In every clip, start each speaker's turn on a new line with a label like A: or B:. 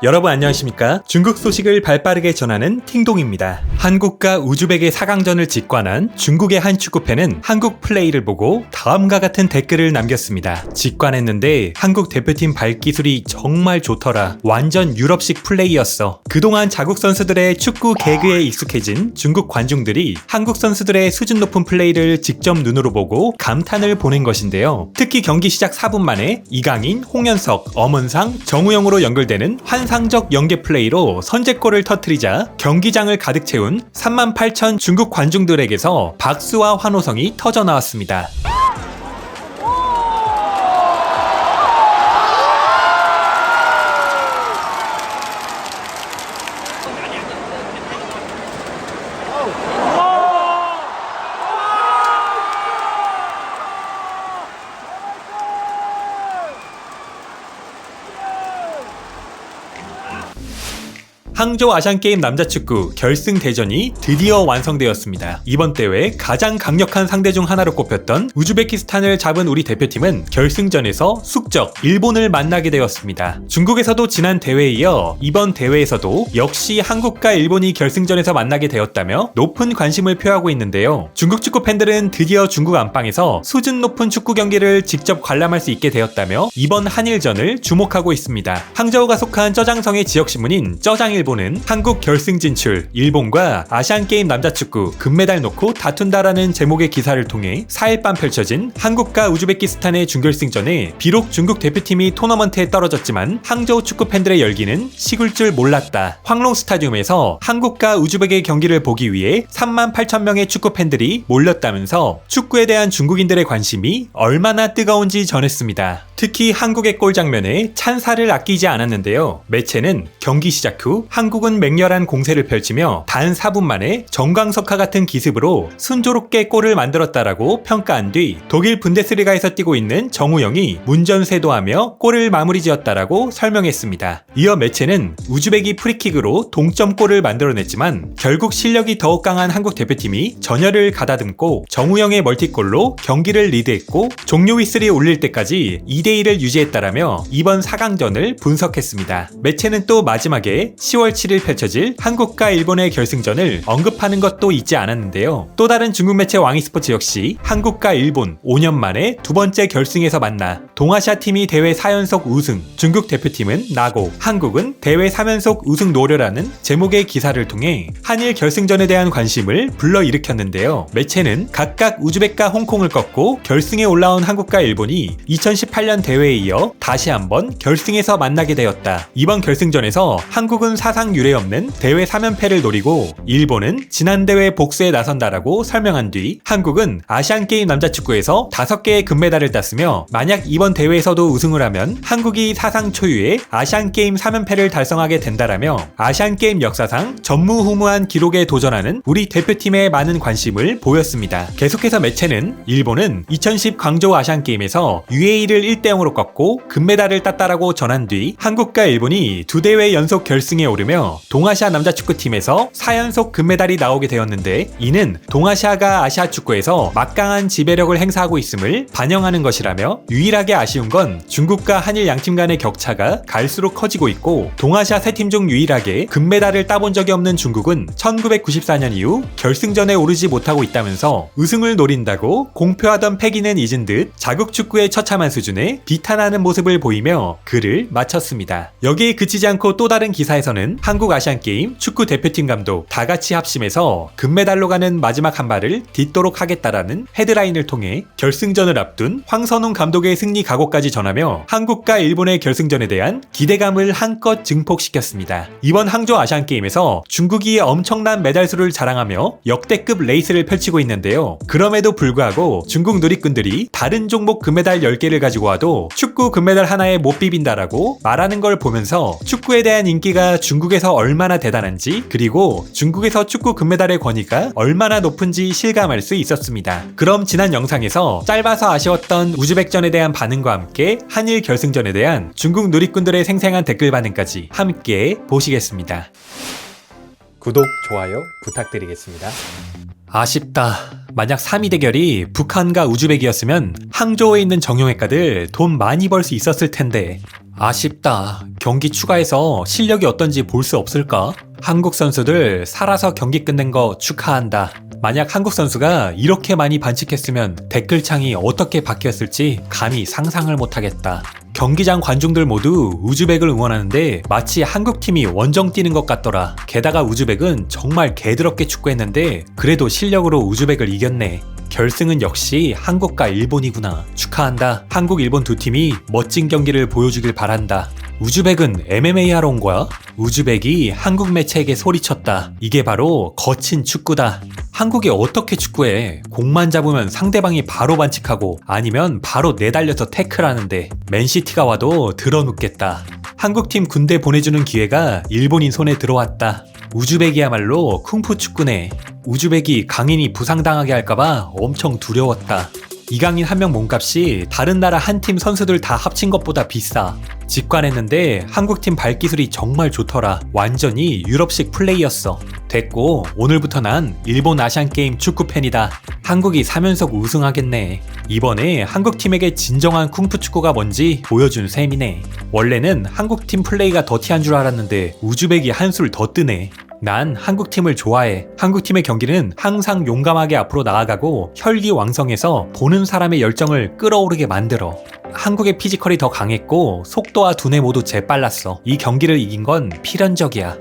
A: 여러분 안녕하십니까? 중국 소식을 발빠르게 전하는 팅동입니다. 한국과 우즈벡의 4강전을 직관한 중국의 한 축구팬은 한국 플레이를 보고 다음과 같은 댓글을 남겼습니다. 직관했는데 한국 대표팀 발기술이 정말 좋더라. 완전 유럽식 플레이였어. 그동안 자국 선수들의 축구 개그에 익숙해진 중국 관중들이 한국 선수들의 수준 높은 플레이를 직접 눈으로 보고 감탄을 보낸 것인데요. 특히 경기 시작 4분 만에 이강인, 홍현석, 엄은상, 정우영으로 연결되는 환상적 연계 플레이로 선제골을 터뜨리자 경기장을 가득 채운 38,000 중국 관중들에게서 박수와 환호성이 터져나왔습니다. 항저우 아시안게임 남자축구 결승 대전이 드디어 완성되었습니다. 이번 대회 가장 강력한 상대 중 하나로 꼽혔던 우즈베키스탄을 잡은 우리 대표팀은 결승전에서 숙적 일본을 만나게 되었습니다. 중국에서도 지난 대회에 이어 이번 대회에서도 역시 한국과 일본이 결승전에서 만나게 되었다며 높은 관심을 표하고 있는데요. 중국 축구 팬들은 드디어 중국 안방에서 수준 높은 축구 경기를 직접 관람할 수 있게 되었다며 이번 한일전을 주목하고 있습니다. 항저우가 속한 쩌장성의 지역신문인 쩌장일보 는 한국 결승 진출, 일본과 아시안게임 남자축구 금메달 놓고 다툰다라는 제목의 기사를 통해 4일 밤 펼쳐진 한국과 우즈베키스탄의 준결승전에 비록 중국 대표팀이 토너먼트에 떨어졌지만 항저우 축구 팬들의 열기는 식을 줄 몰랐다. 황롱 스타디움에서 한국과 우즈벡의 경기를 보기 위해 38,000명의 축구 팬들이 몰렸다면서 축구에 대한 중국인들의 관심이 얼마나 뜨거운지 전했습니다. 특히 한국의 골 장면에 찬사를 아끼지 않았는데요. 매체는 경기 시작 후 한국은 맹렬한 공세를 펼치며 단 4분 만에 정광석화 같은 기습으로 순조롭게 골을 만들었다라고 평가한 뒤 독일 분데스리가에서 뛰고 있는 정우영이 문전세도하며 골을 마무리 지었다라고 설명했습니다. 이어 매체는 우즈벡이 프리킥으로 동점골을 만들어냈지만 결국 실력이 더욱 강한 한국 대표팀이 전열을 가다듬고 정우영의 멀티골로 경기를 리드했고 종료 휘슬이 울릴 때까지 2대1을 유지했다라며 이번 4강전을 분석했습니다. 매체는 또 마지막에 10월 7일 펼쳐질 한국과 일본의 결승전을 언급하는 것도 잊지 않았는데요. 또 다른 중국 매체 왕이스포츠 역시 한국과 일본 5년 만에 두 번째 결승에서 만나 동아시아 팀이 대회 4연속 우승, 중국 대표팀은 나고, 한국은 대회 3연속 우승 노려라는 제목의 기사를 통해 한일 결승전에 대한 관심을 불러일으켰는데요. 매체는 각각 우즈벡과 홍콩을 꺾고 결승에 올라온 한국과 일본이 2018년 대회에 이어 다시 한번 결승에서 만나게 되었다. 이번 결승전에서 한국은 사상 유례 없는 대회 3연패를 노리고 일본은 지난 대회 복수에 나선다라고 설명한 뒤 한국은 아시안게임 남자축구에서 5개의 금메달을 땄으며 만약 이번 대회에서도 우승을 하면 한국이 사상 초유의 아시안게임 3연패를 달성하게 된다라며 아시안게임 역사상 전무후무한 기록에 도전하는 우리 대표팀에 많은 관심을 보였습니다. 계속해서 매체는 일본은 2010 광저우 아시안게임에서 UAE를 1대0으로 꺾고 금메달을 땄다라고 전한 뒤 한국과 일본이 두 대회 연속 결승에 오르며 동아시아 남자축구팀에서 4연속 금메달이 나오게 되었는데 이는 동아시아가 아시아 축구에서 막강한 지배력을 행사하고 있음을 반영하는 것이라며 유일하게 아쉬운 건 중국과 한일 양팀 간의 격차가 갈수록 커지고 있고 동아시아 세 팀 중 유일하게 금메달을 따본 적이 없는 중국은 1994년 이후 결승전에 오르지 못하고 있다면서 우승을 노린다고 공표하던 패기는 잊은 듯 자국 축구의 처참한 수준에 비탄하는 모습을 보이며 글을 마쳤습니다. 여기에 그치지 않고 또 다른 기사에서는 한국 아시안게임 축구 대표팀 감독 다같이 합심해서 금메달로 가는 마지막 한 발을 딛도록 하겠다라는 헤드라인을 통해 결승전을 앞둔 황선홍 감독의 승리 각오까지 전하며 한국과 일본의 결승전에 대한 기대감을 한껏 증폭시켰습니다. 이번 항저우 아시안게임에서 중국이 엄청난 메달수를 자랑하며 역대급 레이스를 펼치고 있는데요. 그럼에도 불구하고 중국 누리꾼들이 다른 종목 금메달 10개를 가지고 와도 축구 금메달 하나에 못 비빈다라고 말하는 걸 보면서 축구에 대한 인기가 중국에서 얼마나 대단한지 그리고 중국에서 축구 금메달의 권위가 얼마나 높은지 실감할 수 있었습니다. 그럼 지난 영상에서 짧아서 아쉬웠던 우즈벡전에 대한 반응과 함께 한일 결승전에 대한 중국 누리꾼들의 생생한 댓글 반응까지 함께 보시겠습니다. 구독, 좋아요 부탁드리겠습니다. 아쉽다. 만약 3위 대결이 북한과 우즈벡이었으면 항저우에 있는 정형외과들 돈 많이 벌 수 있었을 텐데. 아쉽다. 경기 추가해서 실력이 어떤지 볼 수 없을까? 한국 선수들 살아서 경기 끝낸 거 축하한다. 만약 한국 선수가 이렇게 많이 반칙했으면 댓글창이 어떻게 바뀌었을지 감히 상상을 못하겠다. 경기장 관중들 모두 우즈벡을 응원하는데 마치 한국팀이 원정 뛰는 것 같더라. 게다가 우즈벡은 정말 개드럽게 축구했는데 그래도 실력으로 우즈벡을 이겼네. 결승은 역시 한국과 일본이구나. 축하한다. 한국, 일본 두 팀이 멋진 경기를 보여주길 바란다. 우즈벡은 MMA 하러 온 거야? 우즈벡이 한국 매체에게 소리쳤다. 이게 바로 거친 축구다. 한국이 어떻게 축구해? 공만 잡으면 상대방이 바로 반칙하고 아니면 바로 내달려서 태클하는데 맨시티가 와도 드러눕겠다. 한국팀 군대 보내주는 기회가 일본인 손에 들어왔다. 우즈벡이야말로 쿵푸 축구네. 우즈벡이 강인이 부상당하게 할까봐 엄청 두려웠다. 이강인 한 명 몸값이 다른 나라 한 팀 선수들 다 합친 것보다 비싸. 직관했는데 한국팀 발기술이 정말 좋더라. 완전히 유럽식 플레이였어. 됐고, 오늘부터 난 일본 아시안게임 축구팬이다. 한국이 3연속 우승하겠네. 이번에 한국팀에게 진정한 쿵푸 축구가 뭔지 보여준 셈이네. 원래는 한국팀 플레이가 더티한 줄 알았는데 우즈벡이 한술 더 뜨네. 난 한국팀을 좋아해. 한국팀의 경기는 항상 용감하게 앞으로 나아가고 혈기왕성해서 보는 사람의 열정을 끌어오르게 만들어. 한국의 피지컬이 더 강했고 속도와 두뇌 모두 재빨랐어. 이 경기를 이긴 건 필연적이야.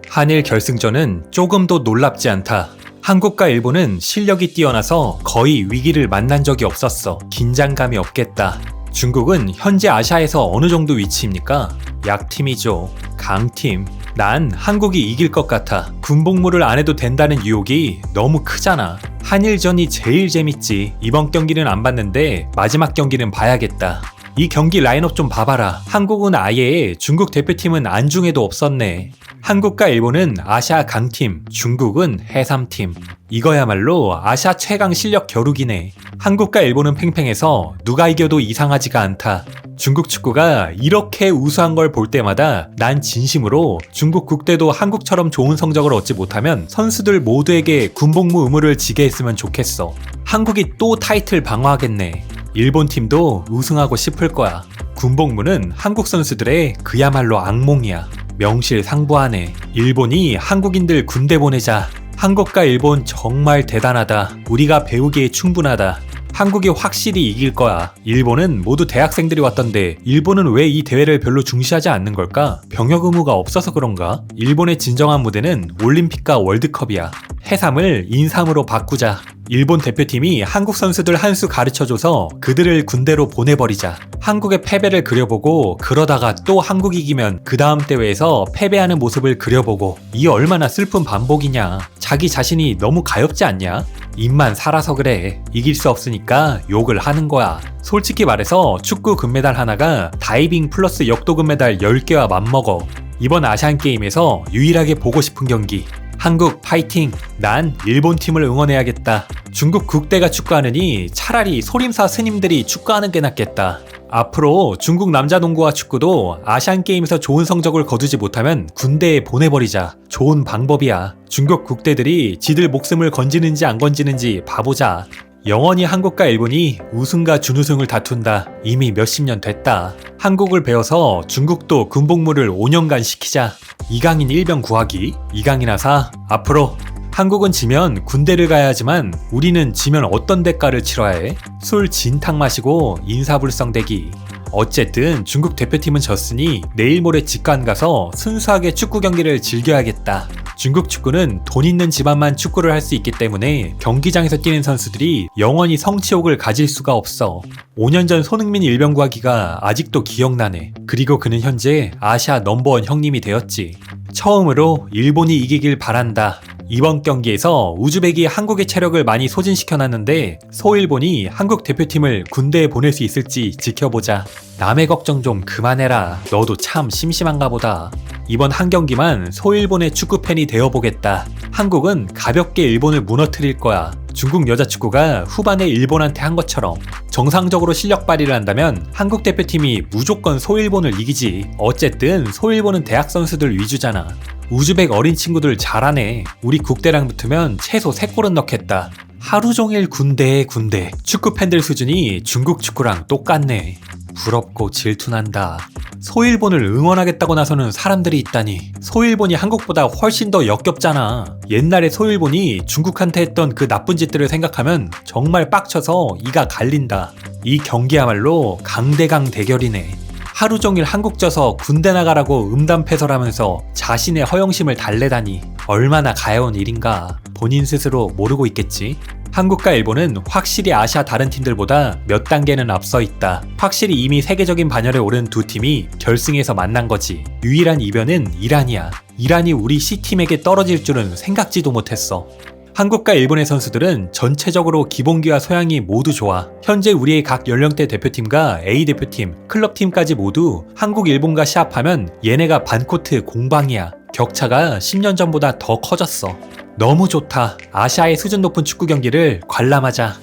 A: 한일 결승전은 조금도 놀랍지 않다. 한국과 일본은 실력이 뛰어나서 거의 위기를 만난 적이 없었어. 긴장감이 없겠다. 중국은 현재 아시아에서 어느 정도 위치입니까? 약팀이죠. 강팀. 난 한국이 이길 것 같아. 군복무를 안 해도 된다는 유혹이 너무 크잖아. 한일전이 제일 재밌지. 이번 경기는 안 봤는데 마지막 경기는 봐야겠다. 이 경기 라인업 좀 봐봐라. 한국은 아예, 중국 대표팀은 안중에도 없었네. 한국과 일본은 아시아 강팀, 중국은 해삼팀. 이거야말로 아시아 최강 실력 겨루기네. 한국과 일본은 팽팽해서 누가 이겨도 이상하지가 않다. 중국 축구가 이렇게 우수한 걸 볼 때마다 난 진심으로 중국 국대도 한국처럼 좋은 성적을 얻지 못하면 선수들 모두에게 군복무 의무를 지게 했으면 좋겠어. 한국이 또 타이틀 방어하겠네. 일본 팀도 우승하고 싶을 거야. 군복무는 한국 선수들의 그야말로 악몽이야. 명실상부하네. 일본이 한국인들 군대 보내자. 한국과 일본 정말 대단하다. 우리가 배우기에 충분하다. 한국이 확실히 이길 거야. 일본은 모두 대학생들이 왔던데 일본은 왜 이 대회를 별로 중시하지 않는 걸까? 병역 의무가 없어서 그런가? 일본의 진정한 무대는 올림픽과 월드컵이야. 해삼을 인삼으로 바꾸자. 일본 대표팀이 한국 선수들 한 수 가르쳐줘서 그들을 군대로 보내버리자. 한국의 패배를 그려보고 그러다가 또 한국이 이기면 그 다음 대회에서 패배하는 모습을 그려보고 이 얼마나 슬픈 반복이냐. 자기 자신이 너무 가엾지 않냐? 입만 살아서 그래. 이길 수 없으니까 욕을 하는 거야. 솔직히 말해서 축구 금메달 하나가 다이빙 플러스 역도 금메달 10개와 맞먹어. 이번 아시안게임에서 유일하게 보고 싶은 경기. 한국 파이팅! 난 일본 팀을 응원해야겠다. 중국 국대가 축구하느니 차라리 소림사 스님들이 축구하는 게 낫겠다. 앞으로 중국 남자 농구와 축구도 아시안게임에서 좋은 성적을 거두지 못하면 군대에 보내버리자. 좋은 방법이야. 중국 국대들이 지들 목숨을 건지는지 안 건지는지 봐보자. 영원히 한국과 일본이 우승과 준우승을 다툰다. 이미 몇십 년 됐다. 한국을 배워서 중국도 군복무를 5년간 시키자. 이강인 일병 구하기. 이강인 하사. 앞으로 한국은 지면 군대를 가야 하지만 우리는 지면 어떤 대가를 치러야 해? 술 진탕 마시고 인사불성대기. 어쨌든 중국 대표팀은 졌으니 내일 모레 직관 가서 순수하게 축구 경기를 즐겨야겠다. 중국 축구는 돈 있는 집안만 축구를 할 수 있기 때문에 경기장에서 뛰는 선수들이 영원히 성취욕을 가질 수가 없어. 5년 전 손흥민 일병 구하기가 아직도 기억나네. 그리고 그는 현재 아시아 넘버원 형님이 되었지. 처음으로 일본이 이기길 바란다. 이번 경기에서 우즈벡이 한국의 체력을 많이 소진시켜놨는데 소일본이 한국 대표팀을 군대에 보낼 수 있을지 지켜보자. 남의 걱정 좀 그만해라. 너도 참 심심한가 보다. 이번 한 경기만 소일본의 축구팬이 되어보겠다. 한국은 가볍게 일본을 무너뜨릴 거야. 중국 여자 축구가 후반에 일본한테 한 것처럼. 정상적으로 실력 발휘를 한다면 한국 대표팀이 무조건 소일본을 이기지. 어쨌든 소일본은 대학 선수들 위주잖아. 우즈벡 어린 친구들 잘하네. 우리 국대랑 붙으면 최소 3골은 넣겠다. 하루 종일 군대에 군대. 축구 팬들 수준이 중국 축구랑 똑같네. 부럽고 질투난다. 소일본을 응원하겠다고 나서는 사람들이 있다니. 소일본이 한국보다 훨씬 더 역겹잖아. 옛날에 소일본이 중국한테 했던 그 나쁜 짓들을 생각하면 정말 빡쳐서 이가 갈린다. 이 경기야말로 강대강 대결이네. 하루 종일 한국 져서 군대 나가라고 음담패설하면서 자신의 허영심을 달래다니 얼마나 가여운 일인가. 본인 스스로 모르고 있겠지. 한국과 일본은 확실히 아시아 다른 팀들보다 몇 단계는 앞서 있다. 확실히 이미 세계적인 반열에 오른 두 팀이 결승에서 만난 거지. 유일한 이변은 이란이야. 이란이 우리 C팀에게 떨어질 줄은 생각지도 못했어. 한국과 일본의 선수들은 전체적으로 기본기와 소양이 모두 좋아. 현재 우리의 각 연령대 대표팀과 A 대표팀, 클럽팀까지 모두 한국, 일본과 시합하면 얘네가 반코트 공방이야. 격차가 10년 전보다 더 커졌어. 너무 좋다. 아시아의 수준 높은 축구 경기를 관람하자.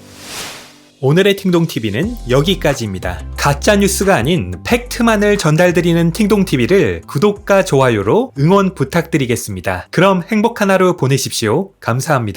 A: 오늘의 팅동TV는 여기까지입니다. 가짜 뉴스가 아닌 팩트만을 전달드리는 팅동TV를 구독과 좋아요로 응원 부탁드리겠습니다. 그럼 행복한 하루 보내십시오. 감사합니다.